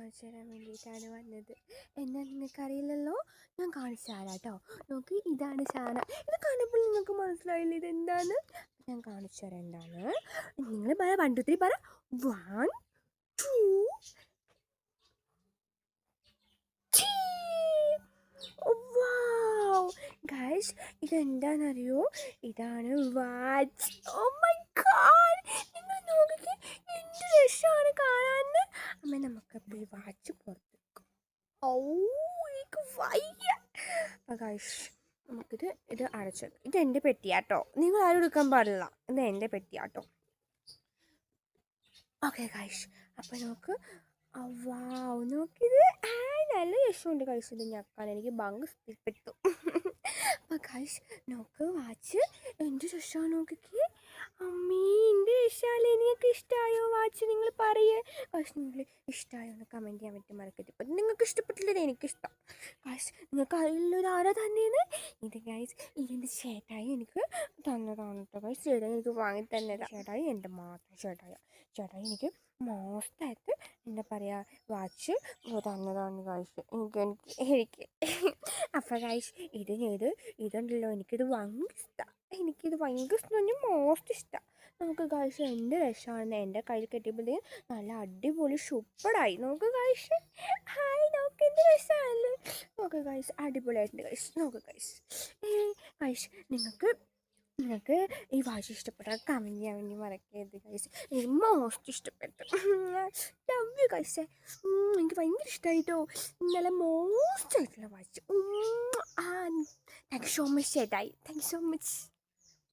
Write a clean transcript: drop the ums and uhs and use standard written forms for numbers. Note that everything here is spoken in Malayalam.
കാണിച്ചു തരാൻ വേണ്ടിയിട്ടാണ് വന്നത്. എന്നാൽ നിങ്ങൾക്കറിയില്ലല്ലോ, ഞാൻ കാണിച്ചു തരാം കേട്ടോ. നോക്ക്, ഇതാണ് സാധനം. ഇത് കണ്ടപ്പോൾ നിങ്ങൾക്ക് മനസ്സിലായില്ല ഇതെന്താണ്? ഞാൻ കാണിച്ചു തരാം എന്താണ്. നിങ്ങൾ പറ, 1 2 3 പറ. 1 2 ഗൈസ്, ഇതെന്താണെന്നറിയോ? ഇതാണ് വാച്ച്. ഓ മൈ ഗോഡ്, നിങ്ങൾ നോക്കിക്കേ, എന്ത് രസമാണ് കാണാൻ. അമ്മ നമുക്കപ്പോൾ ഈ വാച്ച് പുറത്തേക്കും. ഓ, എനിക്ക് വയ്യ. അപ്പോൾ ഗൈസ്, ഇത് അടച്ചു. ഇത് എൻ്റെ പെട്ടിയാട്ടോ, നിങ്ങൾ ആരും എടുക്കാൻ പാടില്ല. ഇത് എൻ്റെ പെട്ടിയാട്ടോ. ഓക്കെ ഗൈസ്, അപ്പോൾ നമുക്ക് വാവ്, നോക്കിയത് നല്ല രസമുണ്ട് ഗൈസ്. ഇത് ഞെക്കാൻ എനിക്ക് ഭംഗി ഇഷ്ടപ്പെട്ടു. അപ്പോൾ ഗൈസ്, നോക്ക്, വാച്ച് എന്ത് രസമാണ് നോക്കിക്കേ. അമ്മീ, എൻ്റെ രസമല്ലേ? നിങ്ങൾക്ക് ഇഷ്ടമായോ വാച്ച്? നിങ്ങൾ പറയേ ഗൈസ്. നിങ്ങൾ ഇഷ്ടമായോ എന്ന് കമൻറ്റ് ചെയ്യാൻ പറ്റും, മറക്കരുത്. ഇപ്പം നിങ്ങൾക്ക് ഇഷ്ടപ്പെട്ടില്ലേ? എനിക്കിഷ്ടം ഗൈസ്. നിങ്ങൾക്ക് അതിലൊരു ആരാ തന്നെയാണ് ഇത് ഗൈസ്. ഇതിൻ്റെ ചേട്ടായി എനിക്ക് തന്നതാണ് കേട്ടോ ഗൈസ്. ചേട്ടായി എനിക്ക് വാങ്ങി തന്നതാണ്. ചേട്ടായി എൻ്റെ മാത്രം ചേട്ടായി എനിക്ക് മോസ്റ്റായിട്ട് എന്താ പറയുക, വാച്ച് തന്നതാണ് ഗൈസ്. എനിക്ക് അപ്പോൾ ഗൈസ്, ഇതുണ്ടല്ലോ, എനിക്കിത് ഭയങ്കര ഇഷ്ടമാണ്. എനിക്കിത് ഭയങ്കര ഇഷ്ടം, ഞാൻ മോസ്റ്റ് ഇഷ്ടമാണ്. നമുക്ക് ഗൈസ് എന്ത് രസമാണ്. എൻ്റെ കയ്യിൽ കെട്ടിയപ്പോൾ നല്ല അടിപൊളി സൂപ്പറായി. നോക്ക് ഗൈസ്, ഹായ്, നോക്ക് എന്ത് രസമാണല്ലോ. നോക്ക് ഗൈസ്, അടിപൊളിയായിട്ടുണ്ട് ഗൈസ്. നോക്ക് ഗൈസ്. നിങ്ങൾക്ക് ഈ വാച്ച് ഇഷ്ടപ്പെട്ടാൽ കമൻറ്റ് ചെയ്യാൻ വേണ്ടി മറക്കരുത് ഗൈസ്. എനിക്ക് മോസ്റ്റ് ഇഷ്ടപ്പെട്ടു. Love you guys. എനിക്ക് ഭയങ്കര ഇഷ്ടമായിട്ടോ. ഇന്നലെ മോസ്റ്റ് ആയിട്ടുള്ള watch. Thank you so much ചേട്ടായി. Thank you so much.